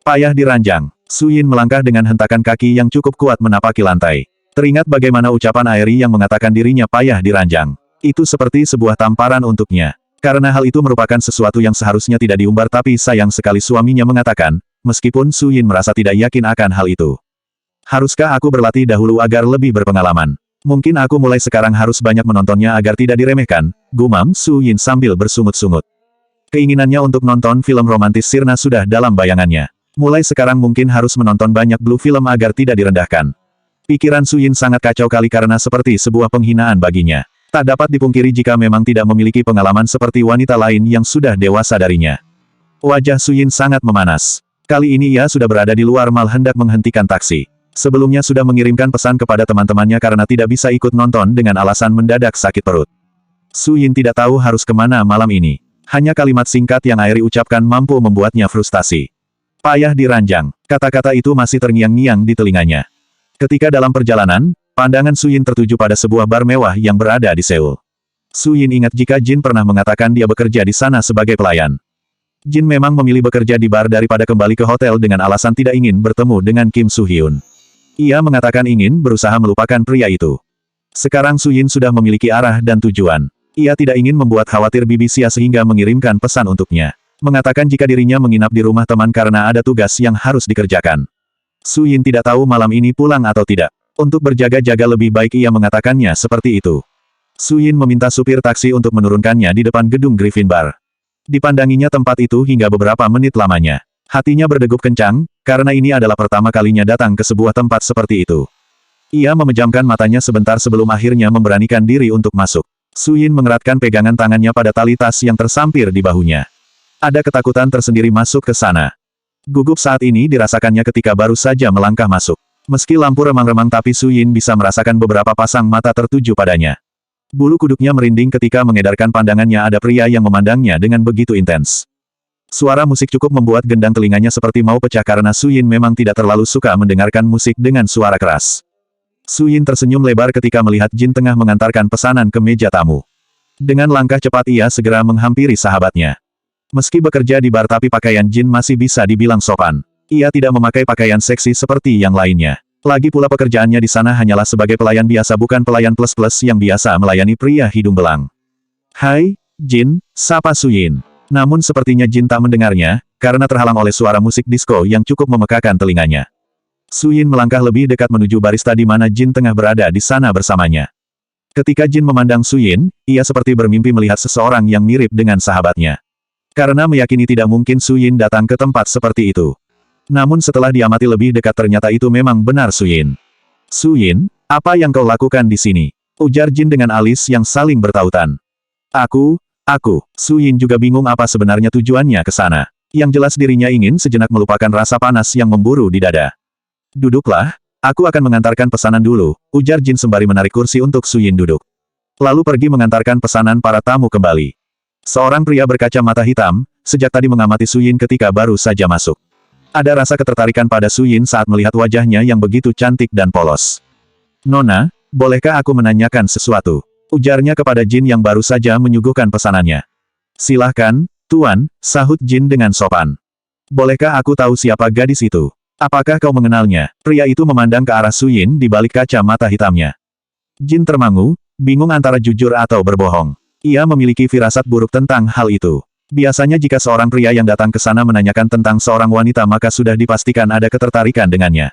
Payah diranjang. Su Yin melangkah dengan hentakan kaki yang cukup kuat menapaki lantai. Teringat bagaimana ucapan Airi yang mengatakan dirinya payah diranjang. Itu seperti sebuah tamparan untuknya. Karena hal itu merupakan sesuatu yang seharusnya tidak diumbar, tapi sayang sekali suaminya mengatakan, meskipun Su Yin merasa tidak yakin akan hal itu. Haruskah aku berlatih dahulu agar lebih berpengalaman? Mungkin aku mulai sekarang harus banyak menontonnya agar tidak diremehkan, gumam Su Yin sambil bersungut-sungut. Keinginannya untuk nonton film romantis sirna sudah dalam bayangannya. Mulai sekarang mungkin harus menonton banyak blue film agar tidak direndahkan. Pikiran Su Yin sangat kacau kali karena seperti sebuah penghinaan baginya. Tak dapat dipungkiri jika memang tidak memiliki pengalaman seperti wanita lain yang sudah dewasa darinya. Wajah Su Yin sangat memanas. Kali ini ia sudah berada di luar mal hendak menghentikan taksi. Sebelumnya sudah mengirimkan pesan kepada teman-temannya karena tidak bisa ikut nonton dengan alasan mendadak sakit perut. Su Yin tidak tahu harus kemana malam ini. Hanya kalimat singkat yang Airi ucapkan mampu membuatnya frustasi. Payah diranjang. Kata-kata itu masih terngiang-ngiang di telinganya. Ketika dalam perjalanan, pandangan Su Yin tertuju pada sebuah bar mewah yang berada di Seoul. Su Yin ingat jika Jin pernah mengatakan dia bekerja di sana sebagai pelayan. Jin memang memilih bekerja di bar daripada kembali ke hotel dengan alasan tidak ingin bertemu dengan Kim Soo Hyun. Ia mengatakan ingin berusaha melupakan pria itu. Sekarang Su Yin sudah memiliki arah dan tujuan. Ia tidak ingin membuat khawatir Bibi Xia sehingga mengirimkan pesan untuknya. Mengatakan jika dirinya menginap di rumah teman karena ada tugas yang harus dikerjakan. Su Yin tidak tahu malam ini pulang atau tidak. Untuk berjaga-jaga lebih baik ia mengatakannya seperti itu. Su Yin meminta supir taksi untuk menurunkannya di depan gedung Griffin Bar. Dipandanginya tempat itu hingga beberapa menit lamanya. Hatinya berdegup kencang, karena ini adalah pertama kalinya datang ke sebuah tempat seperti itu. Ia memejamkan matanya sebentar sebelum akhirnya memberanikan diri untuk masuk. Su Yin mengeratkan pegangan tangannya pada tali tas yang tersampir di bahunya. Ada ketakutan tersendiri masuk ke sana. Gugup saat ini dirasakannya ketika baru saja melangkah masuk. Meski lampu remang-remang tapi Su Yin bisa merasakan beberapa pasang mata tertuju padanya. Bulu kuduknya merinding ketika mengedarkan pandangannya ada pria yang memandangnya dengan begitu intens. Suara musik cukup membuat gendang telinganya seperti mau pecah karena Su Yin memang tidak terlalu suka mendengarkan musik dengan suara keras. Su Yin tersenyum lebar ketika melihat Jin tengah mengantarkan pesanan ke meja tamu. Dengan langkah cepat ia segera menghampiri sahabatnya. Meski bekerja di bar tapi pakaian Jin masih bisa dibilang sopan. Ia tidak memakai pakaian seksi seperti yang lainnya. Lagi pula pekerjaannya di sana hanyalah sebagai pelayan biasa bukan pelayan plus-plus yang biasa melayani pria hidung belang. Hai, Jin, sapa Su Yin. Namun sepertinya Jin tak mendengarnya, karena terhalang oleh suara musik disko yang cukup memekakan telinganya. Su Yin melangkah lebih dekat menuju barista di mana Jin tengah berada di sana bersamanya. Ketika Jin memandang Su Yin, ia seperti bermimpi melihat seseorang yang mirip dengan sahabatnya. Karena meyakini tidak mungkin Su Yin datang ke tempat seperti itu. Namun setelah diamati lebih dekat ternyata itu memang benar Su Yin. Su Yin, apa yang kau lakukan di sini? Ujar Jin dengan alis yang saling bertautan. Aku, Su Yin juga bingung apa sebenarnya tujuannya ke sana. Yang jelas dirinya ingin sejenak melupakan rasa panas yang memburu di dada. Duduklah, aku akan mengantarkan pesanan dulu, ujar Jin sembari menarik kursi untuk Su Yin duduk. Lalu pergi mengantarkan pesanan para tamu kembali. Seorang pria berkacamata hitam, sejak tadi mengamati Su Yin ketika baru saja masuk. Ada rasa ketertarikan pada Su Yin saat melihat wajahnya yang begitu cantik dan polos. Nona, bolehkah aku menanyakan sesuatu? Ujarnya kepada Jin yang baru saja menyuguhkan pesanannya. Silahkan, Tuan, sahut Jin dengan sopan. Bolehkah aku tahu siapa gadis itu? Apakah kau mengenalnya? Pria itu memandang ke arah Su Yin di balik kacamata hitamnya. Jin termangu, bingung antara jujur atau berbohong. Ia memiliki firasat buruk tentang hal itu. Biasanya jika seorang pria yang datang ke sana menanyakan tentang seorang wanita maka sudah dipastikan ada ketertarikan dengannya.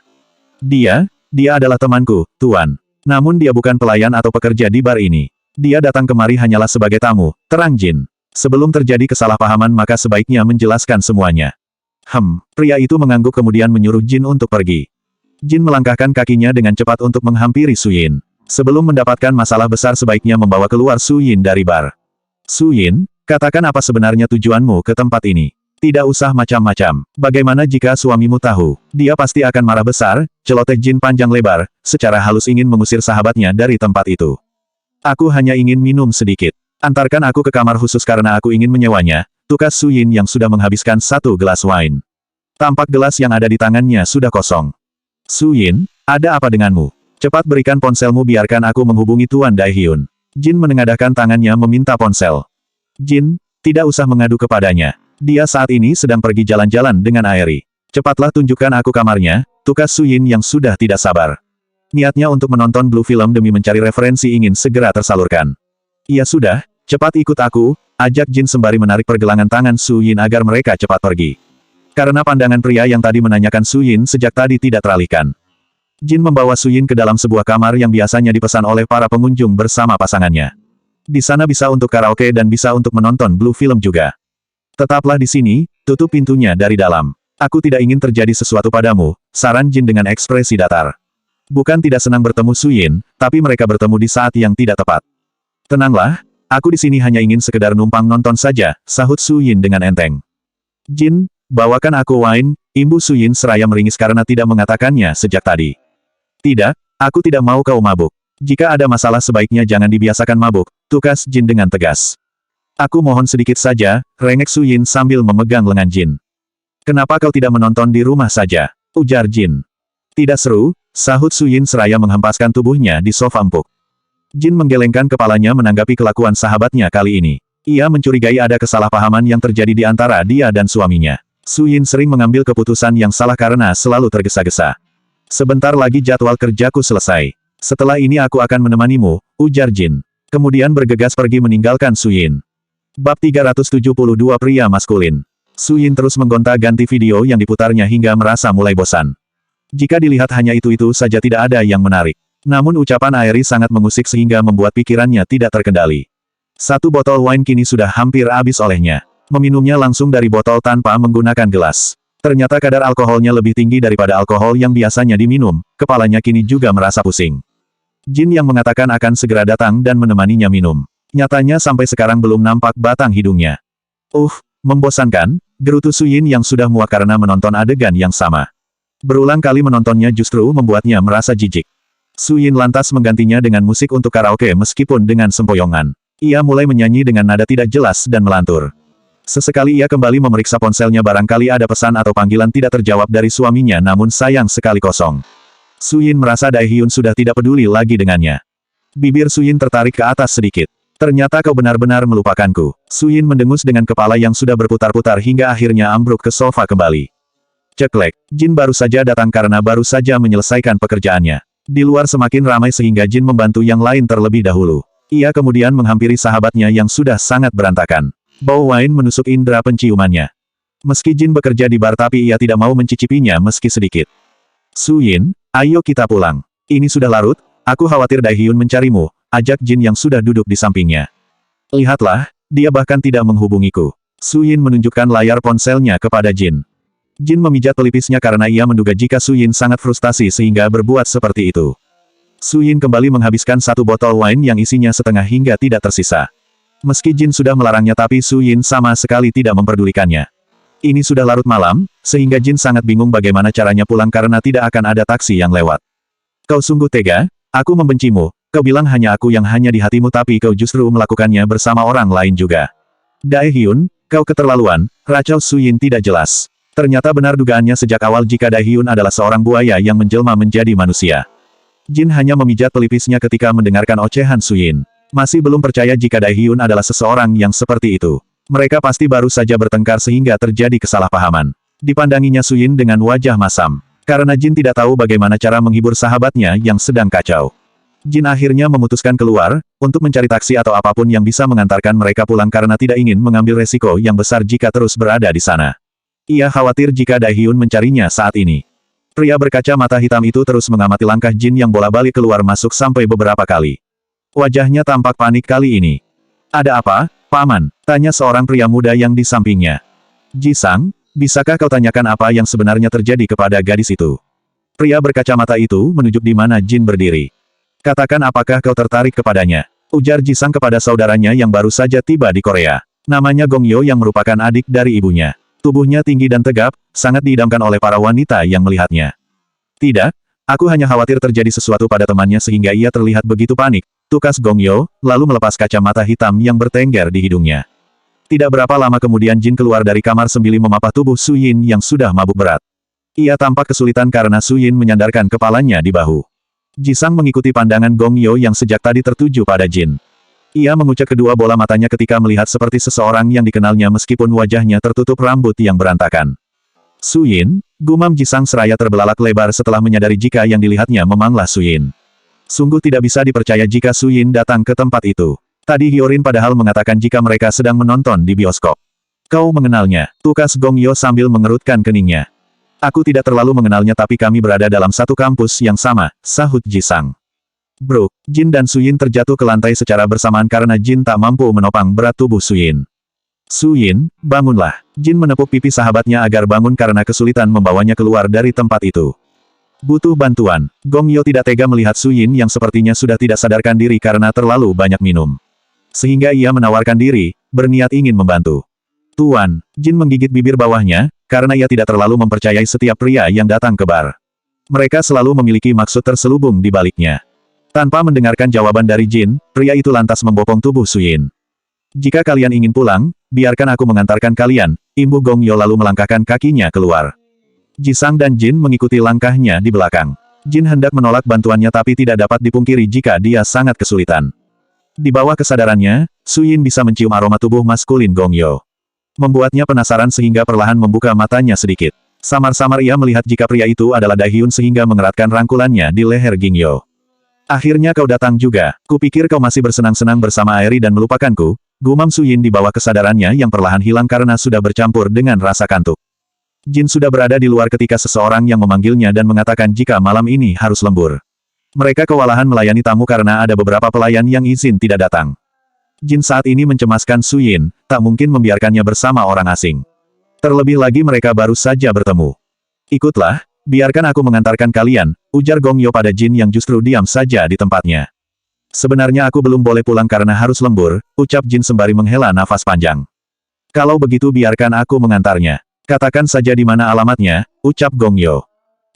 Dia adalah temanku, Tuan. Namun dia bukan pelayan atau pekerja di bar ini. Dia datang kemari hanyalah sebagai tamu, terang Jin. Sebelum terjadi kesalahpahaman maka sebaiknya menjelaskan semuanya. Pria itu mengangguk kemudian menyuruh Jin untuk pergi. Jin melangkahkan kakinya dengan cepat untuk menghampiri Su Yin. Sebelum mendapatkan masalah besar sebaiknya membawa keluar Su Yin dari bar. Su Yin, katakan apa sebenarnya tujuanmu ke tempat ini? Tidak usah macam-macam. Bagaimana jika suamimu tahu? Dia pasti akan marah besar, celoteh Jin panjang lebar, secara halus ingin mengusir sahabatnya dari tempat itu. Aku hanya ingin minum sedikit. Antarkan aku ke kamar khusus karena aku ingin menyewanya, tukas Su Yin yang sudah menghabiskan 1 gelas wine. Tampak gelas yang ada di tangannya sudah kosong. Su Yin, ada apa denganmu? Cepat berikan ponselmu biarkan aku menghubungi Tuan Daehyun. Jin menengadahkan tangannya meminta ponsel. Jin, tidak usah mengadu kepadanya. Dia saat ini sedang pergi jalan-jalan dengan Aeri. Cepatlah tunjukkan aku kamarnya, tukas Suyin yang sudah tidak sabar. Niatnya untuk menonton Blue Film demi mencari referensi ingin segera tersalurkan. Ya sudah, cepat ikut aku, ajak Jin sembari menarik pergelangan tangan Suyin agar mereka cepat pergi. Karena pandangan pria yang tadi menanyakan Suyin sejak tadi tidak teralihkan. Jin membawa Suyin ke dalam sebuah kamar yang biasanya dipesan oleh para pengunjung bersama pasangannya. Di sana bisa untuk karaoke dan bisa untuk menonton Blue Film juga. Tetaplah di sini, tutup pintunya dari dalam. Aku tidak ingin terjadi sesuatu padamu, saran Jin dengan ekspresi datar. Bukan tidak senang bertemu Suyin, tapi mereka bertemu di saat yang tidak tepat. Tenanglah, aku di sini hanya ingin sekedar numpang nonton saja, sahut Suyin dengan enteng. Jin, bawakan aku wine, imbu Suyin seraya meringis karena tidak mengatakannya sejak tadi. Tidak, aku tidak mau kau mabuk. Jika ada masalah sebaiknya jangan dibiasakan mabuk, tukas Jin dengan tegas. Aku mohon sedikit saja, rengek Suyin sambil memegang lengan Jin. Kenapa kau tidak menonton di rumah saja? Ujar Jin. Tidak seru, sahut Suyin seraya menghempaskan tubuhnya di sofa empuk. Jin menggelengkan kepalanya menanggapi kelakuan sahabatnya kali ini. Ia mencurigai ada kesalahpahaman yang terjadi di antara dia dan suaminya. Suyin sering mengambil keputusan yang salah karena selalu tergesa-gesa. Sebentar lagi jadwal kerjaku selesai. Setelah ini aku akan menemanimu, ujar Jin. Kemudian bergegas pergi meninggalkan Suyin. Bab 372 Pria Maskulin. Suyin terus menggonta-ganti video yang diputarnya hingga merasa mulai bosan. Jika dilihat hanya itu-itu saja tidak ada yang menarik. Namun ucapan Aeri sangat mengusik sehingga membuat pikirannya tidak terkendali. Satu botol wine kini sudah hampir habis olehnya. Meminumnya langsung dari botol tanpa menggunakan gelas. Ternyata kadar alkoholnya lebih tinggi daripada alkohol yang biasanya diminum, kepalanya kini juga merasa pusing. Jin yang mengatakan akan segera datang dan menemaninya minum. Nyatanya sampai sekarang belum nampak batang hidungnya. Membosankan, gerutu Suyin yang sudah muak karena menonton adegan yang sama. Berulang kali menontonnya justru membuatnya merasa jijik. Suyin lantas menggantinya dengan musik untuk karaoke meskipun dengan sempoyongan. Ia mulai menyanyi dengan nada tidak jelas dan melantur. Sesekali ia kembali memeriksa ponselnya barangkali ada pesan atau panggilan tidak terjawab dari suaminya namun sayang sekali kosong. Suyin merasa Daehyun sudah tidak peduli lagi dengannya. Bibir Suyin tertarik ke atas sedikit. Ternyata kau benar-benar melupakanku. Suyin mendengus dengan kepala yang sudah berputar-putar hingga akhirnya ambruk ke sofa kembali. Ceklek, Jin baru saja datang karena baru saja menyelesaikan pekerjaannya. Di luar semakin ramai sehingga Jin membantu yang lain terlebih dahulu. Ia kemudian menghampiri sahabatnya yang sudah sangat berantakan. Bau wine menusuk indera penciumannya. Meski Jin bekerja di bar tapi ia tidak mau mencicipinya meski sedikit. Suyin, ayo kita pulang. Ini sudah larut, aku khawatir Daehyun mencarimu, ajak Jin yang sudah duduk di sampingnya. Lihatlah, dia bahkan tidak menghubungiku. Suyin menunjukkan layar ponselnya kepada Jin. Jin memijat pelipisnya karena ia menduga jika Suyin sangat frustasi sehingga berbuat seperti itu. Suyin kembali menghabiskan satu botol wine yang isinya setengah hingga tidak tersisa. Meski Jin sudah melarangnya tapi Suyin sama sekali tidak memperdulikannya. Ini sudah larut malam, sehingga Jin sangat bingung bagaimana caranya pulang karena tidak akan ada taksi yang lewat. Kau sungguh tega, aku membencimu, kau bilang hanya aku yang hanya di hatimu tapi kau justru melakukannya bersama orang lain juga. Daehyun, kau keterlaluan, racau Suyin tidak jelas. Ternyata benar dugaannya sejak awal jika Daehyun adalah seorang buaya yang menjelma menjadi manusia. Jin hanya memijat pelipisnya ketika mendengarkan ocehan Suyin. Masih belum percaya jika Daehyun adalah seseorang yang seperti itu. Mereka pasti baru saja bertengkar sehingga terjadi kesalahpahaman. Dipandanginya Suyin dengan wajah masam. Karena Jin tidak tahu bagaimana cara menghibur sahabatnya yang sedang kacau. Jin akhirnya memutuskan keluar, untuk mencari taksi atau apapun yang bisa mengantarkan mereka pulang karena tidak ingin mengambil resiko yang besar jika terus berada di sana. Ia khawatir jika Daehyun mencarinya saat ini. Pria berkaca mata hitam itu terus mengamati langkah Jin yang bolak-balik keluar masuk sampai beberapa kali. Wajahnya tampak panik kali ini. Ada apa, Paman? Tanya seorang pria muda yang di sampingnya. Jisang, bisakah kau tanyakan apa yang sebenarnya terjadi kepada gadis itu? Pria berkacamata itu menunjuk di mana Jin berdiri. Katakan apakah kau tertarik kepadanya? Ujar Jisang kepada saudaranya yang baru saja tiba di Korea. Namanya Gongyo yang merupakan adik dari ibunya. Tubuhnya tinggi dan tegap, sangat diidamkan oleh para wanita yang melihatnya. Tidak, aku hanya khawatir terjadi sesuatu pada temannya sehingga ia terlihat begitu panik. Tukas Gongyo, lalu melepas kacamata hitam yang bertengger di hidungnya. Tidak berapa lama kemudian Jin keluar dari kamar sambil memapah tubuh Suyin yang sudah mabuk berat. Ia tampak kesulitan karena Suyin menyandarkan kepalanya di bahu. Jisang mengikuti pandangan Gongyo yang sejak tadi tertuju pada Jin. Ia mengucek kedua bola matanya ketika melihat seperti seseorang yang dikenalnya meskipun wajahnya tertutup rambut yang berantakan. Su Yin, gumam Jisang seraya terbelalak lebar setelah menyadari jika yang dilihatnya memanglah Su Yin. Sungguh tidak bisa dipercaya jika Su Yin datang ke tempat itu. Tadi Hyorin padahal mengatakan jika mereka sedang menonton di bioskop. Kau mengenalnya, tukas Gong Yo sambil mengerutkan keningnya. Aku tidak terlalu mengenalnya tapi kami berada dalam satu kampus yang sama, sahut Jisang. Brooke, Jin dan Su Yin terjatuh ke lantai secara bersamaan karena Jin tak mampu menopang berat tubuh Su Yin. Su Yin, bangunlah. Jin menepuk pipi sahabatnya agar bangun karena kesulitan membawanya keluar dari tempat itu. Butuh bantuan. Gong Yo tidak tega melihat Su Yin yang sepertinya sudah tidak sadarkan diri karena terlalu banyak minum. Sehingga ia menawarkan diri, berniat ingin membantu. Tuan, Jin menggigit bibir bawahnya, karena ia tidak terlalu mempercayai setiap pria yang datang ke bar. Mereka selalu memiliki maksud terselubung di baliknya. Tanpa mendengarkan jawaban dari Jin, pria itu lantas membopong tubuh Su Yin. Jika kalian ingin pulang, biarkan aku mengantarkan kalian, imbuh Gong Yo lalu melangkahkan kakinya keluar. Jisang dan Jin mengikuti langkahnya di belakang. Jin hendak menolak bantuannya tapi tidak dapat dipungkiri jika dia sangat kesulitan. Di bawah kesadarannya, Su Yin bisa mencium aroma tubuh maskulin Gong Yo. Membuatnya penasaran sehingga perlahan membuka matanya sedikit. Samar-samar ia melihat jika pria itu adalah Daehyun sehingga mengeratkan rangkulannya di leher Ging Yo. Akhirnya kau datang juga, kupikir kau masih bersenang-senang bersama Airi dan melupakanku, gumam Su Yin di bawah kesadarannya yang perlahan hilang karena sudah bercampur dengan rasa kantuk. Jin sudah berada di luar ketika seseorang yang memanggilnya dan mengatakan jika malam ini harus lembur. Mereka kewalahan melayani tamu karena ada beberapa pelayan yang izin tidak datang. Jin saat ini mencemaskan Su Yin, tak mungkin membiarkannya bersama orang asing. Terlebih lagi mereka baru saja bertemu. Ikutlah, biarkan aku mengantarkan kalian, ujar Gong Yo pada Jin yang justru diam saja di tempatnya. Sebenarnya aku belum boleh pulang karena harus lembur, ucap Jin sembari menghela nafas panjang. Kalau begitu biarkan aku mengantarnya. Katakan saja di mana alamatnya, ucap Gong Yo.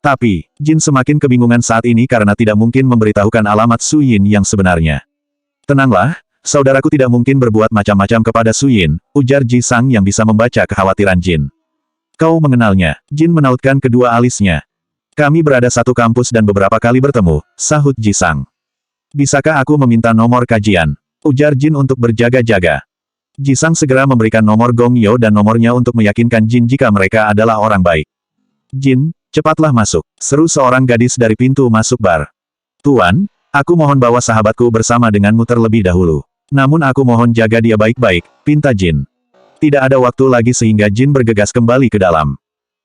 Tapi, Jin semakin kebingungan saat ini karena tidak mungkin memberitahukan alamat Su Yin yang sebenarnya. Tenanglah, saudaraku tidak mungkin berbuat macam-macam kepada Su Yin, ujar Jisang yang bisa membaca kekhawatiran Jin. Kau mengenalnya, Jin menautkan kedua alisnya. Kami berada satu kampus dan beberapa kali bertemu, sahut Jisang. Bisakah aku meminta nomor kajian? Ujar Jin untuk berjaga-jaga. Jisang segera memberikan nomor Gong Yo dan nomornya untuk meyakinkan Jin jika mereka adalah orang baik. Jin, cepatlah masuk, seru seorang gadis dari pintu masuk bar. Tuan, aku mohon bawa sahabatku bersama denganmu terlebih dahulu. Namun aku mohon jaga dia baik-baik, pinta Jin. Tidak ada waktu lagi sehingga Jin bergegas kembali ke dalam.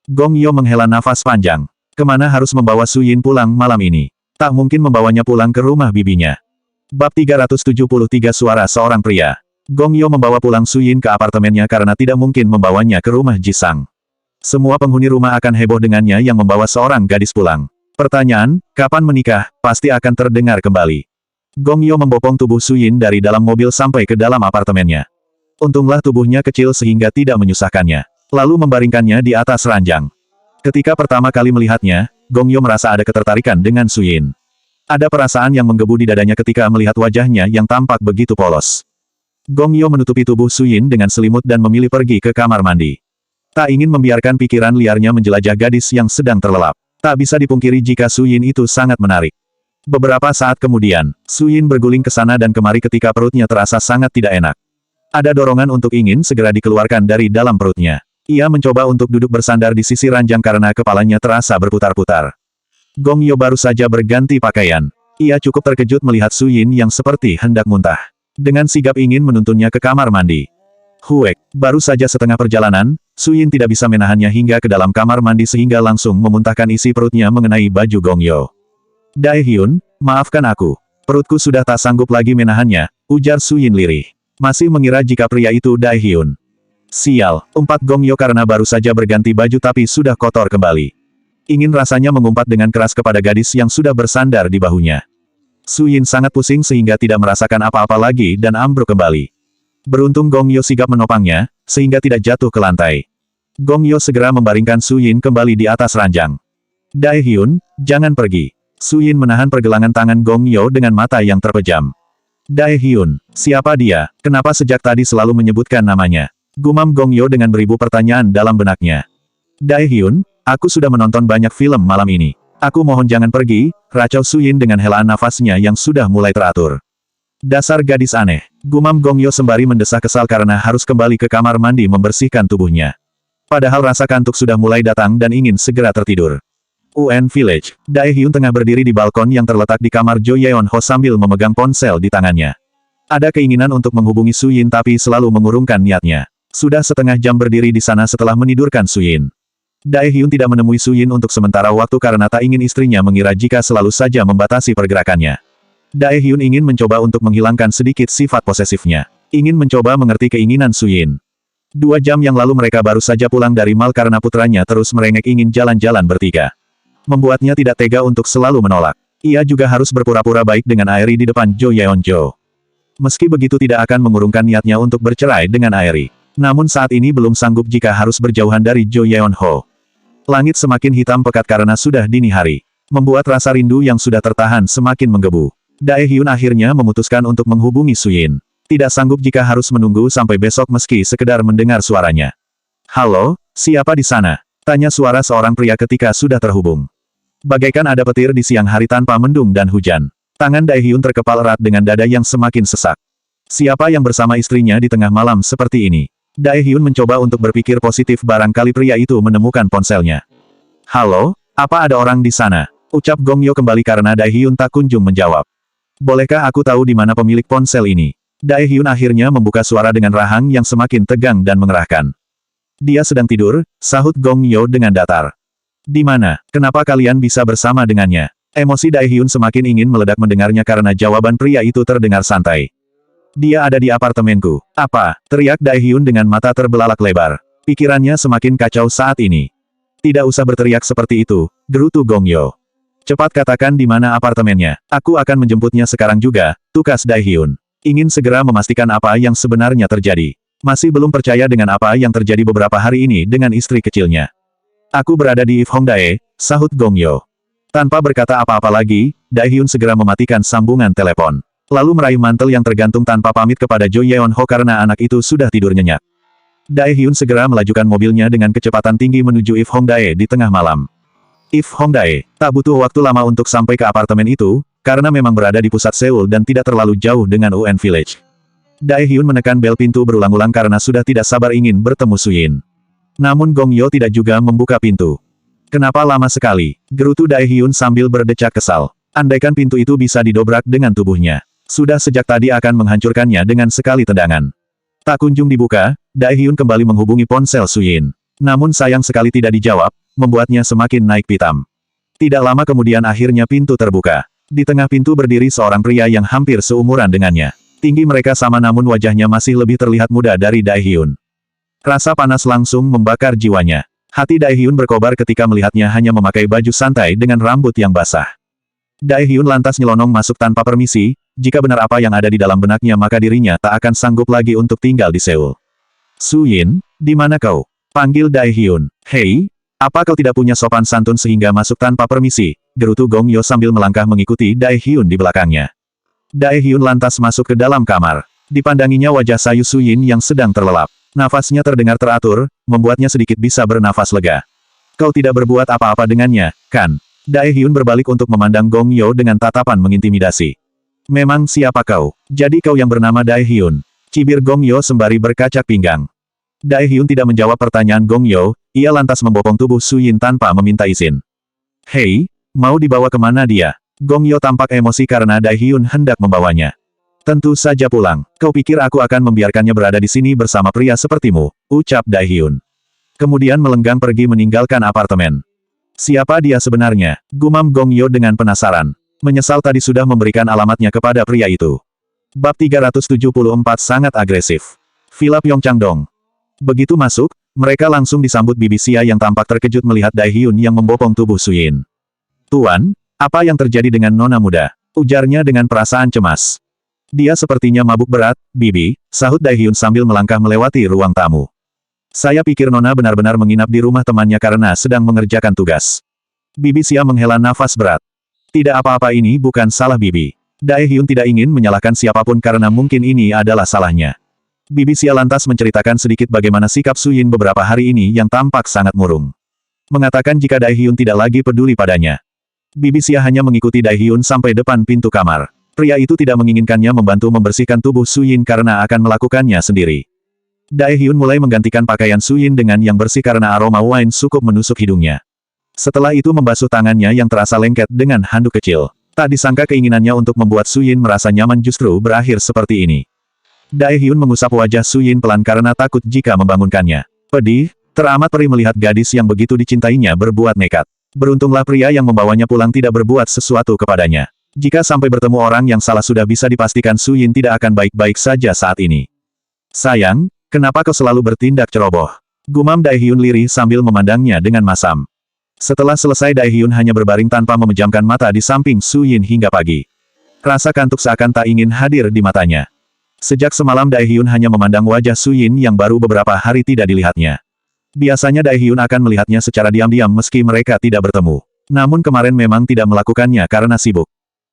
Gong Yo menghela nafas panjang. Kemana harus membawa Su Yin pulang malam ini? Tak mungkin membawanya pulang ke rumah bibinya. Bab 373 Suara Seorang Pria. Gong Yo membawa pulang Su Yin ke apartemennya karena tidak mungkin membawanya ke rumah Jisang. Semua penghuni rumah akan heboh dengannya yang membawa seorang gadis pulang. Pertanyaan, kapan menikah, pasti akan terdengar kembali. Gong Yo membopong tubuh Su Yin dari dalam mobil sampai ke dalam apartemennya. Untunglah tubuhnya kecil sehingga tidak menyusahkannya. Lalu membaringkannya di atas ranjang. Ketika pertama kali melihatnya, Gong Yo merasa ada ketertarikan dengan Su Yin. Ada perasaan yang menggebu di dadanya ketika melihat wajahnya yang tampak begitu polos. Gong Yo menutupi tubuh Su Yin dengan selimut dan memilih pergi ke kamar mandi. Tak ingin membiarkan pikiran liarnya menjelajah gadis yang sedang terlelap. Tak bisa dipungkiri jika Su Yin itu sangat menarik. Beberapa saat kemudian, Su Yin berguling ke sana dan kemari ketika perutnya terasa sangat tidak enak. Ada dorongan untuk ingin segera dikeluarkan dari dalam perutnya. Ia mencoba untuk duduk bersandar di sisi ranjang karena kepalanya terasa berputar-putar. Gong Yo baru saja berganti pakaian. Ia cukup terkejut melihat Su Yin yang seperti hendak muntah. Dengan sigap ingin menuntunnya ke kamar mandi. Huek, baru saja setengah perjalanan, Su Yin tidak bisa menahannya hingga ke dalam kamar mandi sehingga langsung memuntahkan isi perutnya mengenai baju Gong Yo. Daehyun, maafkan aku. Perutku sudah tak sanggup lagi menahannya, ujar Su Yin lirih. Masih mengira jika pria itu Daehyun. Sial, umpat Gong Yo karena baru saja berganti baju tapi sudah kotor kembali. Ingin rasanya mengumpat dengan keras kepada gadis yang sudah bersandar di bahunya. Su Yin sangat pusing sehingga tidak merasakan apa-apa lagi dan ambruk kembali. Beruntung Gong Yo sigap menopangnya, sehingga tidak jatuh ke lantai. Gong Yo segera membaringkan Su Yin kembali di atas ranjang. Daehyun, jangan pergi. Su Yin menahan pergelangan tangan Gong Yo dengan mata yang terpejam. Daehyun, siapa dia, kenapa sejak tadi selalu menyebutkan namanya? Gumam Gong Yo dengan beribu pertanyaan dalam benaknya. Daehyun, aku sudah menonton banyak film malam ini. Aku mohon jangan pergi, racau Su Yin dengan helaan nafasnya yang sudah mulai teratur. Dasar gadis aneh. Gumam Gong Yo sembari mendesah kesal karena harus kembali ke kamar mandi membersihkan tubuhnya. Padahal rasa kantuk sudah mulai datang dan ingin segera tertidur. UN Village. Dae Hyun tengah berdiri di balkon yang terletak di kamar Jo Yeon Ho sambil memegang ponsel di tangannya. Ada keinginan untuk menghubungi Su Yin tapi selalu mengurungkan niatnya. Sudah setengah jam berdiri di sana setelah menidurkan Su Yin. Dae Hyun tidak menemui Su Yin untuk sementara waktu karena tak ingin istrinya mengira jika selalu saja membatasi pergerakannya. Dae Hyun ingin mencoba untuk menghilangkan sedikit sifat posesifnya. Ingin mencoba mengerti keinginan Su Yin. 2 jam yang lalu mereka baru saja pulang dari mal karena putranya terus merengek ingin jalan-jalan bertiga. Membuatnya tidak tega untuk selalu menolak. Ia juga harus berpura-pura baik dengan Airi di depan Jo Yeon-jo. Meski begitu tidak akan mengurungkan niatnya untuk bercerai dengan Airi. Namun saat ini belum sanggup jika harus berjauhan dari Jo Yeon-ho. Langit semakin hitam pekat karena sudah dini hari. Membuat rasa rindu yang sudah tertahan semakin menggebu. Dae Hyun akhirnya memutuskan untuk menghubungi Su Yin. Tidak sanggup jika harus menunggu sampai besok meski sekedar mendengar suaranya. Halo, siapa di sana? Tanya suara seorang pria ketika sudah terhubung. Bagaikan ada petir di siang hari tanpa mendung dan hujan. Tangan Dae Hyun terkepal erat dengan dada yang semakin sesak. Siapa yang bersama istrinya di tengah malam seperti ini? Dae Hyun mencoba untuk berpikir positif barangkali pria itu menemukan ponselnya. Halo, apa ada orang di sana? Ucap Gong Yo kembali karena Dae Hyun tak kunjung menjawab. Bolehkah aku tahu di mana pemilik ponsel ini? Dae Hyun akhirnya membuka suara dengan rahang yang semakin tegang dan mengerahkan. Dia sedang tidur, sahut Gong Yo dengan datar. Di mana? Kenapa kalian bisa bersama dengannya? Emosi Dae Hyun semakin ingin meledak mendengarnya karena jawaban pria itu terdengar santai. Dia ada di apartemenku. Apa? Teriak Dae Hyun dengan mata terbelalak lebar. Pikirannya semakin kacau saat ini. Tidak usah berteriak seperti itu, gerutu Gong Yo. Cepat katakan di mana apartemennya. Aku akan menjemputnya sekarang juga, tukas Dae Hyun. Ingin segera memastikan apa yang sebenarnya terjadi. Masih belum percaya dengan apa yang terjadi beberapa hari ini dengan istri kecilnya. Aku berada di If Hongdae, sahut Gong Yo. Tanpa berkata apa-apa lagi, Dae Hyun segera mematikan sambungan telepon. Lalu meraih mantel yang tergantung tanpa pamit kepada Jo Yeon Ho karena anak itu sudah tidur nyenyak. Dae Hyun segera melajukan mobilnya dengan kecepatan tinggi menuju If Hongdae di tengah malam. If Hongdae, tak butuh waktu lama untuk sampai ke apartemen itu, karena memang berada di pusat Seoul dan tidak terlalu jauh dengan UN Village. Dae Hyun menekan bel pintu berulang-ulang karena sudah tidak sabar ingin bertemu Su Yin. Namun Gong Yo tidak juga membuka pintu. Kenapa lama sekali? Gerutu Dae Hyun sambil berdecak kesal. Andaikan pintu itu bisa didobrak dengan tubuhnya. Sudah sejak tadi akan menghancurkannya dengan sekali tendangan. Tak kunjung dibuka, Dae Hyun kembali menghubungi ponsel Su Yin. Namun sayang sekali tidak dijawab, membuatnya semakin naik pitam. Tidak lama kemudian akhirnya pintu terbuka. Di tengah pintu berdiri seorang pria yang hampir seumuran dengannya. Tinggi mereka sama namun wajahnya masih lebih terlihat muda dari Dae Hyun. Rasa panas langsung membakar jiwanya. Hati Dae Hyun berkobar ketika melihatnya hanya memakai baju santai dengan rambut yang basah. Dae Hyun lantas nyelonong masuk tanpa permisi, jika benar apa yang ada di dalam benaknya maka dirinya tak akan sanggup lagi untuk tinggal di Seoul. Su Yin, di mana kau? Panggil Dae Hyun. Hei, apa kau tidak punya sopan santun sehingga masuk tanpa permisi? Gerutu Gong Yo sambil melangkah mengikuti Dae Hyun di belakangnya. Dae Hyun lantas masuk ke dalam kamar. Dipandanginya wajah sayu Su Yin yang sedang terlelap. Nafasnya terdengar teratur, membuatnya sedikit bisa bernafas lega. Kau tidak berbuat apa-apa dengannya, kan? Dae Hyun berbalik untuk memandang Gong Yo dengan tatapan mengintimidasi. Memang siapa kau? Jadi kau yang bernama Dae Hyun? Cibir Gong Yo sembari berkacak pinggang. Dae Hyun tidak menjawab pertanyaan Gong Yo, ia lantas membopong tubuh Su Yin tanpa meminta izin. Hei, mau dibawa kemana dia? Gong Yo tampak emosi karena Dae Hyun hendak membawanya. Tentu saja pulang. Kau pikir aku akan membiarkannya berada di sini bersama pria sepertimu, ucap Dae Hyun. Kemudian melenggang pergi meninggalkan apartemen. Siapa dia sebenarnya? Gumam Gong Yo dengan penasaran. Menyesal tadi sudah memberikan alamatnya kepada pria itu. Bab 374 sangat agresif. Villa Pyeongchangdong. Begitu masuk, mereka langsung disambut Bibi Xia yang tampak terkejut melihat Dae Hyun yang membopong tubuh Su Yin. Tuan, apa yang terjadi dengan nona muda? Ujarnya dengan perasaan cemas. Dia sepertinya mabuk berat, Bibi, sahut Dae Hyun sambil melangkah melewati ruang tamu. Saya pikir nona benar-benar menginap di rumah temannya karena sedang mengerjakan tugas. Bibi Xia menghela nafas berat. Tidak apa-apa, ini bukan salah Bibi. Dae Hyun tidak ingin menyalahkan siapapun karena mungkin ini adalah salahnya. Bibi Xia lantas menceritakan sedikit bagaimana sikap Su Yin beberapa hari ini yang tampak sangat murung. Mengatakan jika Dae Hyun tidak lagi peduli padanya. Bibi Xia hanya mengikuti Dae Hyun sampai depan pintu kamar. Pria itu tidak menginginkannya membantu membersihkan tubuh Su Yin karena akan melakukannya sendiri. Dae Hyun mulai menggantikan pakaian Su Yin dengan yang bersih karena aroma wine cukup menusuk hidungnya. Setelah itu membasuh tangannya yang terasa lengket dengan handuk kecil. Tak disangka keinginannya untuk membuat Su Yin merasa nyaman justru berakhir seperti ini. Dae Hyun mengusap wajah Su Yin pelan karena takut jika membangunkannya. Pedih, teramat perih melihat gadis yang begitu dicintainya berbuat nekat. Beruntunglah pria yang membawanya pulang tidak berbuat sesuatu kepadanya. Jika sampai bertemu orang yang salah sudah bisa dipastikan Su Yin tidak akan baik-baik saja saat ini. Sayang, kenapa kau selalu bertindak ceroboh? Gumam Dae Hyun lirih sambil memandangnya dengan masam. Setelah selesai Dae Hyun hanya berbaring tanpa memejamkan mata di samping Su Yin hingga pagi. Rasa kantuk seakan tak ingin hadir di matanya. Sejak semalam Dae Hyun hanya memandang wajah Su Yin yang baru beberapa hari tidak dilihatnya. Biasanya Dae Hyun akan melihatnya secara diam-diam meski mereka tidak bertemu. Namun kemarin memang tidak melakukannya karena sibuk.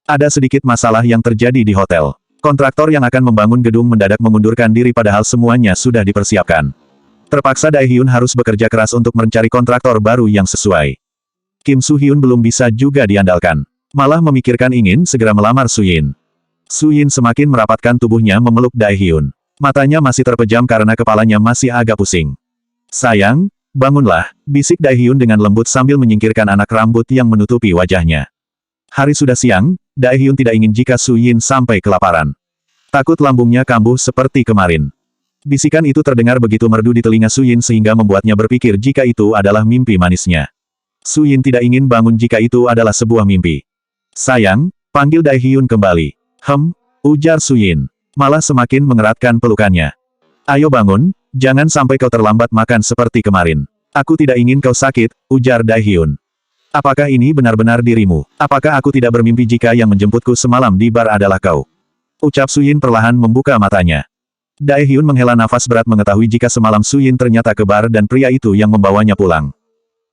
Ada sedikit masalah yang terjadi di hotel. Kontraktor yang akan membangun gedung mendadak mengundurkan diri padahal semuanya sudah dipersiapkan. Terpaksa Dae Hyun harus bekerja keras untuk mencari kontraktor baru yang sesuai. Kim Soo Hyun belum bisa juga diandalkan. Malah memikirkan ingin segera melamar Su Yin. Su Yin semakin merapatkan tubuhnya memeluk Dae Hyun. Matanya masih terpejam karena kepalanya masih agak pusing. Sayang, bangunlah, bisik Dae Hyun dengan lembut sambil menyingkirkan anak rambut yang menutupi wajahnya. Hari sudah siang, Dae Hyun tidak ingin jika Su Yin sampai kelaparan. Takut lambungnya kambuh seperti kemarin. Bisikan itu terdengar begitu merdu di telinga Su Yin sehingga membuatnya berpikir jika itu adalah mimpi manisnya. Su Yin tidak ingin bangun jika itu adalah sebuah mimpi. Sayang, panggil Dae Hyun kembali. Ujar Su Yin. Malah semakin mengeratkan pelukannya. Ayo bangun, jangan sampai kau terlambat makan seperti kemarin. Aku tidak ingin kau sakit, ujar Dae Hyun. Apakah ini benar-benar dirimu? Apakah aku tidak bermimpi jika yang menjemputku semalam di bar adalah kau? Ucap Su Yin perlahan membuka matanya. Dae Hyun menghela nafas berat mengetahui jika semalam Su Yin ternyata ke bar dan pria itu yang membawanya pulang.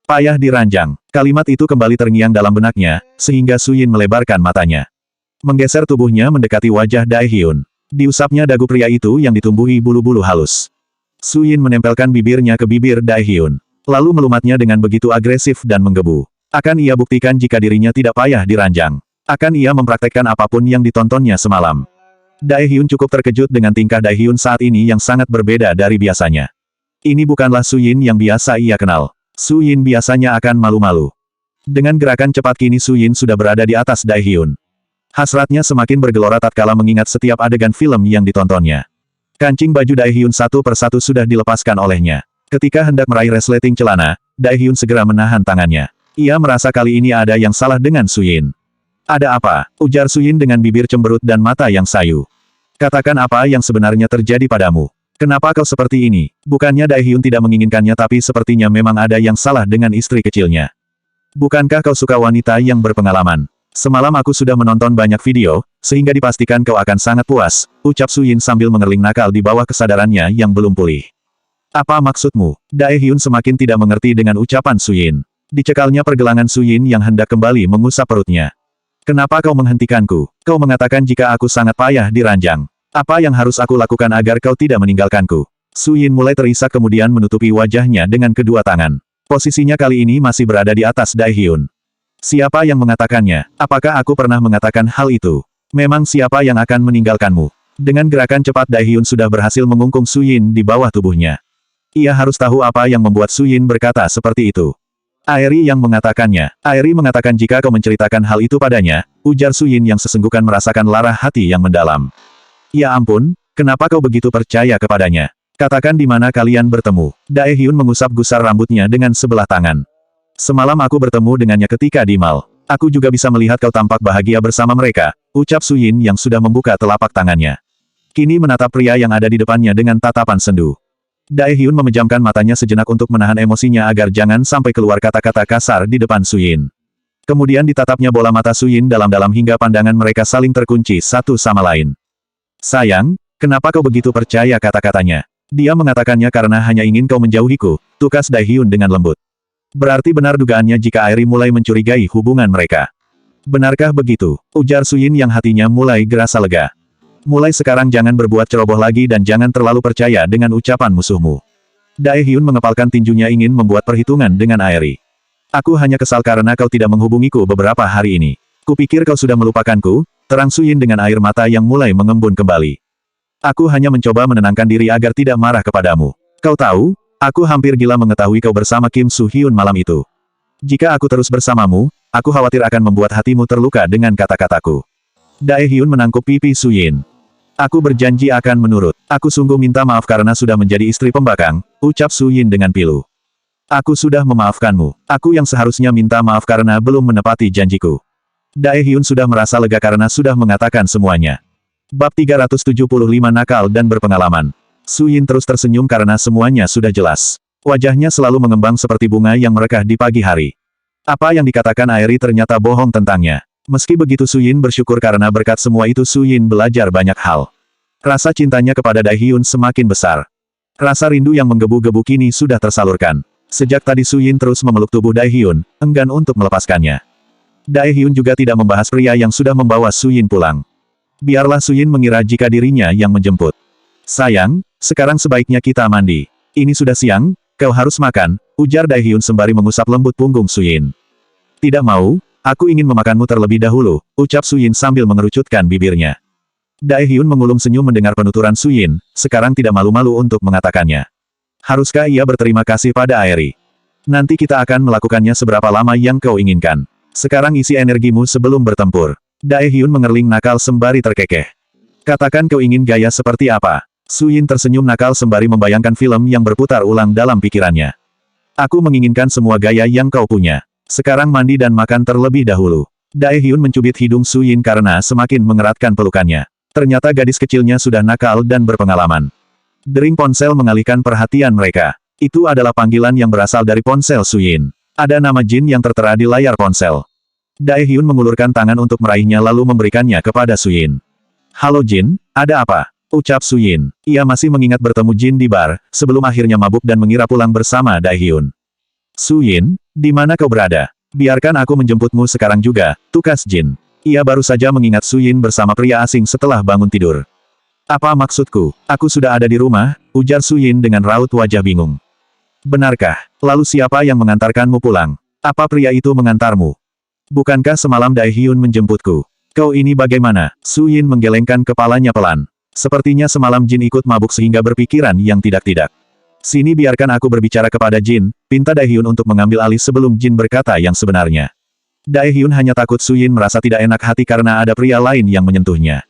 Payah diranjang. Kalimat itu kembali terngiang dalam benaknya, sehingga Su Yin melebarkan matanya. Menggeser tubuhnya mendekati wajah Dae Hyun. Diusapnya dagu pria itu yang ditumbuhi bulu-bulu halus. Su Yin menempelkan bibirnya ke bibir Dae Hyun. Lalu melumatnya dengan begitu agresif dan menggebu. Akan ia buktikan jika dirinya tidak payah diranjang. Akan ia mempraktekkan apapun yang ditontonnya semalam. Dae Hyun cukup terkejut dengan tingkah Dae Hyun saat ini yang sangat berbeda dari biasanya. Ini bukanlah Su Yin yang biasa ia kenal. Su Yin biasanya akan malu-malu. Dengan gerakan cepat kini Su Yin sudah berada di atas Dae Hyun. Hasratnya semakin bergelora tatkala mengingat setiap adegan film yang ditontonnya. Kancing baju Dae Hyun satu persatu sudah dilepaskan olehnya. Ketika hendak meraih resleting celana, Dae Hyun segera menahan tangannya. Ia merasa kali ini ada yang salah dengan Su Yin. Ada apa? Ujar Su Yin dengan bibir cemberut dan mata yang sayu. Katakan apa yang sebenarnya terjadi padamu. Kenapa kau seperti ini? Bukannya Dae Hyun tidak menginginkannya tapi sepertinya memang ada yang salah dengan istri kecilnya. Bukankah kau suka wanita yang berpengalaman? Semalam aku sudah menonton banyak video, sehingga dipastikan kau akan sangat puas, ucap Su Yin sambil mengerling nakal di bawah kesadarannya yang belum pulih. Apa maksudmu? Dae Hyun semakin tidak mengerti dengan ucapan Su Yin. Dicekalnya pergelangan Su Yin yang hendak kembali mengusap perutnya. Kenapa kau menghentikanku? Kau mengatakan jika aku sangat payah diranjang. Apa yang harus aku lakukan agar kau tidak meninggalkanku? Su Yin mulai terisak kemudian menutupi wajahnya dengan kedua tangan. Posisinya kali ini masih berada di atas Dae Hyun. Siapa yang mengatakannya? Apakah aku pernah mengatakan hal itu? Memang siapa yang akan meninggalkanmu? Dengan gerakan cepat Dae Hyun sudah berhasil mengungkung Su Yin di bawah tubuhnya. Ia harus tahu apa yang membuat Su Yin berkata seperti itu. Airi yang mengatakannya. Airi mengatakan jika kau menceritakan hal itu padanya, ujar Su Yin yang sesungguhnya merasakan lara hati yang mendalam. Ya ampun, kenapa kau begitu percaya kepadanya? Katakan di mana kalian bertemu. Dae Hyun mengusap gusar rambutnya dengan sebelah tangan. Semalam aku bertemu dengannya ketika di mall. Aku juga bisa melihat kau tampak bahagia bersama mereka, ucap Su Yin yang sudah membuka telapak tangannya. Kini menatap pria yang ada di depannya dengan tatapan sendu. Dae Hyun memejamkan matanya sejenak untuk menahan emosinya agar jangan sampai keluar kata-kata kasar di depan Su Yin. Kemudian ditatapnya bola mata Su Yin dalam-dalam hingga pandangan mereka saling terkunci satu sama lain. Sayang, kenapa kau begitu percaya kata-katanya? Dia mengatakannya karena hanya ingin kau menjauhiku, tukas Dae Hyun dengan lembut. Berarti benar dugaannya jika Airi mulai mencurigai hubungan mereka. Benarkah begitu? Ujar Su Yin yang hatinya mulai gerasa lega. Mulai sekarang jangan berbuat ceroboh lagi dan jangan terlalu percaya dengan ucapan musuhmu. Dae Hyun mengepalkan tinjunya ingin membuat perhitungan dengan Airi. Aku hanya kesal karena kau tidak menghubungiku beberapa hari ini. Kupikir kau sudah melupakanku, terang Suyin dengan air mata yang mulai mengembun kembali. Aku hanya mencoba menenangkan diri agar tidak marah kepadamu. Kau tahu, aku hampir gila mengetahui kau bersama Kim Su Hyun malam itu. Jika aku terus bersamamu, aku khawatir akan membuat hatimu terluka dengan kata-kataku. Dae Hyun menangkup pipi Suyin. Aku berjanji akan menurut. Aku sungguh minta maaf karena sudah menjadi istri pembangkang, ucap Suyin dengan pilu. Aku sudah memaafkanmu. Aku yang seharusnya minta maaf karena belum menepati janjiku. Dae Hyun sudah merasa lega karena sudah mengatakan semuanya. Bab 375 nakal dan berpengalaman. Suyin terus tersenyum karena semuanya sudah jelas. Wajahnya selalu mengembang seperti bunga yang merekah di pagi hari. Apa yang dikatakan Airi ternyata bohong tentangnya. Meski begitu Suyin bersyukur karena berkat semua itu Suyin belajar banyak hal. Rasa cintanya kepada Dae Hyun semakin besar. Rasa rindu yang menggebu-gebu kini sudah tersalurkan. Sejak tadi Suyin terus memeluk tubuh Dae Hyun, enggan untuk melepaskannya. Dae Hyun juga tidak membahas pria yang sudah membawa Suyin pulang. Biarlah Suyin mengira jika dirinya yang menjemput. Sayang, sekarang sebaiknya kita mandi. Ini sudah siang, kau harus makan, ujar Dae Hyun sembari mengusap lembut punggung Suyin. Tidak mau, aku ingin memakanmu terlebih dahulu, ucap Suyin sambil mengerucutkan bibirnya. Dae Hyun mengulum senyum mendengar penuturan Suyin, sekarang tidak malu-malu untuk mengatakannya. Haruskah ia berterima kasih pada Airi? Nanti kita akan melakukannya seberapa lama yang kau inginkan. Sekarang isi energimu sebelum bertempur. Dae Hyun mengerling nakal sembari terkekeh. Katakan kau ingin gaya seperti apa? Suyin tersenyum nakal sembari membayangkan film yang berputar ulang dalam pikirannya. Aku menginginkan semua gaya yang kau punya. Sekarang mandi dan makan terlebih dahulu. Dae Hyun mencubit hidung Suyin karena semakin mengeratkan pelukannya. Ternyata gadis kecilnya sudah nakal dan berpengalaman. Dering ponsel mengalihkan perhatian mereka. Itu adalah panggilan yang berasal dari ponsel Suyin. Ada nama Jin yang tertera di layar ponsel. Dae Hyun mengulurkan tangan untuk meraihnya lalu memberikannya kepada Suyin. Halo Jin, ada apa? Ucap Suyin. Ia masih mengingat bertemu Jin di bar, sebelum akhirnya mabuk dan mengira pulang bersama Dae Hyun. Suyin, di mana kau berada? Biarkan aku menjemputmu sekarang juga, tukas Jin. Ia baru saja mengingat Suyin bersama pria asing setelah bangun tidur. Apa maksudku? Aku sudah ada di rumah, ujar Suyin dengan raut wajah bingung. Benarkah? Lalu siapa yang mengantarkanmu pulang? Apa pria itu mengantarmu? Bukankah semalam Dae Hyun menjemputku? Kau ini bagaimana? Suyin menggelengkan kepalanya pelan. Sepertinya semalam Jin ikut mabuk sehingga berpikiran yang tidak-tidak. Sini biarkan aku berbicara kepada Jin, pinta Dae Hyun untuk mengambil alih sebelum Jin berkata yang sebenarnya. Dae Hyun hanya takut Suyin merasa tidak enak hati karena ada pria lain yang menyentuhnya.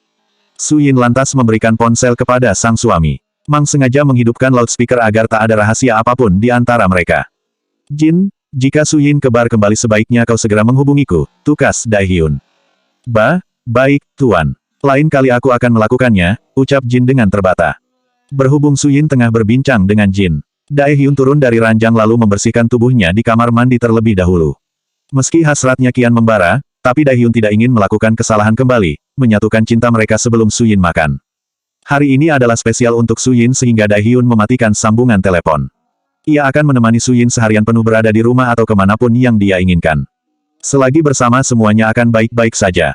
Suyin lantas memberikan ponsel kepada sang suami. Mang sengaja menghidupkan loudspeaker agar tak ada rahasia apapun di antara mereka. Jin, jika Suyin ke bar kembali sebaiknya kau segera menghubungiku, tukas Dae Hyun. Baik, Tuan. Lain kali aku akan melakukannya, ucap Jin dengan terbata. Berhubung Suyin tengah berbincang dengan Jin, Dae Hyun turun dari ranjang lalu membersihkan tubuhnya di kamar mandi terlebih dahulu. Meski hasratnya kian membara, tapi Dae Hyun tidak ingin melakukan kesalahan kembali, menyatukan cinta mereka sebelum Suyin makan. Hari ini adalah spesial untuk Suyin sehingga Dae Hyun mematikan sambungan telepon. Ia akan menemani Suyin seharian penuh berada di rumah atau kemanapun yang dia inginkan. Selagi bersama semuanya akan baik-baik saja.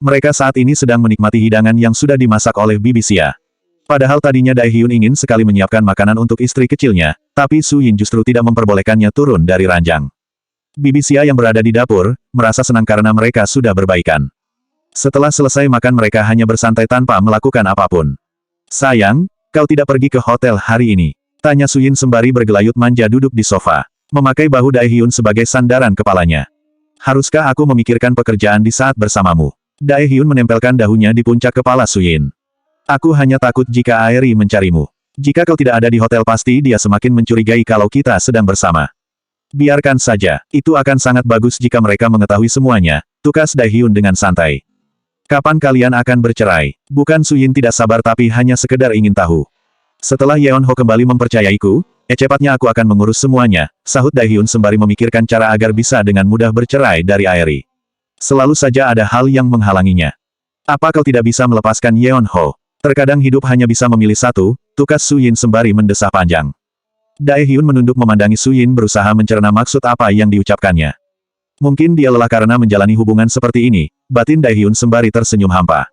Mereka saat ini sedang menikmati hidangan yang sudah dimasak oleh Bibi Xia. Padahal tadinya Dae Hyun ingin sekali menyiapkan makanan untuk istri kecilnya, tapi Suyin justru tidak memperbolehkannya turun dari ranjang. Bibi Xia yang berada di dapur, merasa senang karena mereka sudah berbaikan. Setelah selesai makan mereka hanya bersantai tanpa melakukan apapun. Sayang, kau tidak pergi ke hotel hari ini? Tanya Suyin sembari bergelayut manja duduk di sofa, memakai bahu Dae Hyun sebagai sandaran kepalanya. Haruskah aku memikirkan pekerjaan di saat bersamamu? Dae Hyun menempelkan dahunya di puncak kepala Suyin. Aku hanya takut jika Airi mencarimu. Jika kau tidak ada di hotel pasti dia semakin mencurigai kalau kita sedang bersama. Biarkan saja, itu akan sangat bagus jika mereka mengetahui semuanya, tukas Dae Hyun dengan santai. Kapan kalian akan bercerai? Bukan Suyin tidak sabar tapi hanya sekedar ingin tahu. Setelah Yeon Ho kembali mempercayaiku, cepatnya aku akan mengurus semuanya, sahut Dae Hyun sembari memikirkan cara agar bisa dengan mudah bercerai dari Airi. Selalu saja ada hal yang menghalanginya. Apa kau tidak bisa melepaskan Yeon Ho? Terkadang hidup hanya bisa memilih satu, tukas Suyin sembari mendesah panjang. Dae Hyun menunduk memandangi Suyin berusaha mencerna maksud apa yang diucapkannya. Mungkin dia lelah karena menjalani hubungan seperti ini, batin Dae Hyun sembari tersenyum hampa.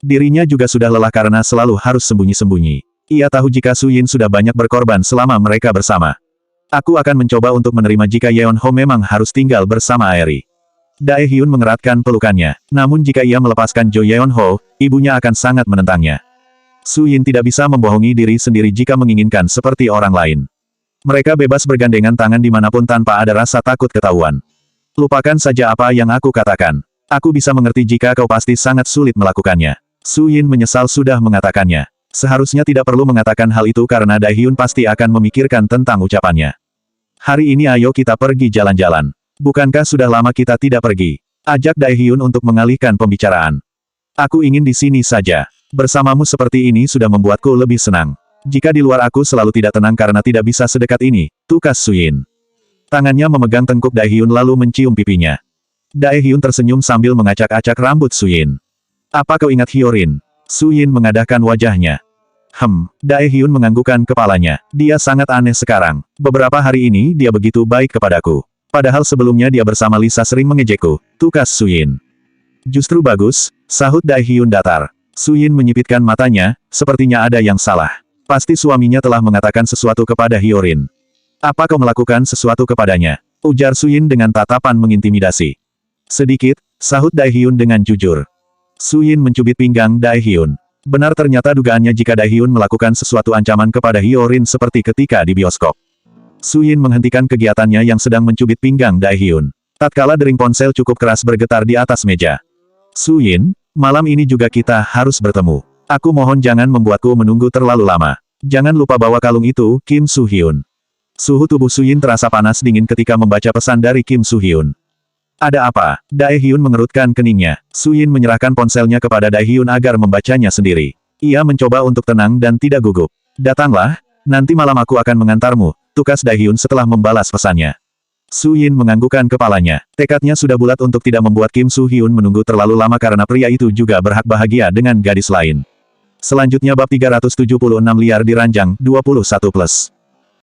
Dirinya juga sudah lelah karena selalu harus sembunyi-sembunyi. Ia tahu jika Suyin sudah banyak berkorban selama mereka bersama. Aku akan mencoba untuk menerima jika Yeon Ho memang harus tinggal bersama Airi. Dae Hyun mengeratkan pelukannya. Namun jika ia melepaskan Jo Yeon-ho, ibunya akan sangat menentangnya. Su Yin tidak bisa membohongi diri sendiri jika menginginkan seperti orang lain. Mereka bebas bergandengan tangan dimanapun tanpa ada rasa takut ketahuan. Lupakan saja apa yang aku katakan. Aku bisa mengerti jika kau pasti sangat sulit melakukannya. Su Yin menyesal sudah mengatakannya. Seharusnya tidak perlu mengatakan hal itu karena Dae Hyun pasti akan memikirkan tentang ucapannya. Hari ini ayo kita pergi jalan-jalan. Bukankah sudah lama kita tidak pergi? Ajak Dae Hyun untuk mengalihkan pembicaraan. Aku ingin di sini saja. Bersamamu seperti ini sudah membuatku lebih senang. Jika di luar aku selalu tidak tenang karena tidak bisa sedekat ini, tukas Su Yin. Tangannya memegang tengkuk Dae Hyun lalu mencium pipinya. Dae Hyun tersenyum sambil mengacak-acak rambut Su Yin. Apa kau ingat Hyorin? Su Yin mengadahkan wajahnya. Dae Hyun menganggukkan kepalanya. Dia sangat aneh sekarang. Beberapa hari ini dia begitu baik kepadaku. Padahal sebelumnya dia bersama Lisa sering mengejekku, tukas Su Yin. Justru bagus, sahut Dae Hyun datar. Su Yin menyipitkan matanya, sepertinya ada yang salah. Pasti suaminya telah mengatakan sesuatu kepada Hyorin. Apa kau melakukan sesuatu kepadanya? Ujar Su Yin dengan tatapan mengintimidasi. Sedikit, sahut Dae Hyun dengan jujur. Su Yin mencubit pinggang Dae Hyun. Benar ternyata dugaannya jika Dae Hyun melakukan sesuatu ancaman kepada Hyorin seperti ketika di bioskop. Su Yin menghentikan kegiatannya yang sedang mencubit pinggang Dae Hyun. Tatkala dering ponsel cukup keras bergetar di atas meja. Su Yin, malam ini juga kita harus bertemu. Aku mohon jangan membuatku menunggu terlalu lama. Jangan lupa bawa kalung itu, Kim Su Hyun. Suhu tubuh Su Yin terasa panas dingin ketika membaca pesan dari Kim Su Hyun. Ada apa? Dae Hyun mengerutkan keningnya. Su Yin menyerahkan ponselnya kepada Dae Hyun agar membacanya sendiri. Ia mencoba untuk tenang dan tidak gugup. Datanglah, nanti malam aku akan mengantarmu, tukas Dae Hyun setelah membalas pesannya. Su Yin menganggukkan kepalanya. Tekadnya sudah bulat untuk tidak membuat Kim Su Hyun menunggu terlalu lama karena pria itu juga berhak bahagia dengan gadis lain. Selanjutnya bab 376 liar diranjang, 21+.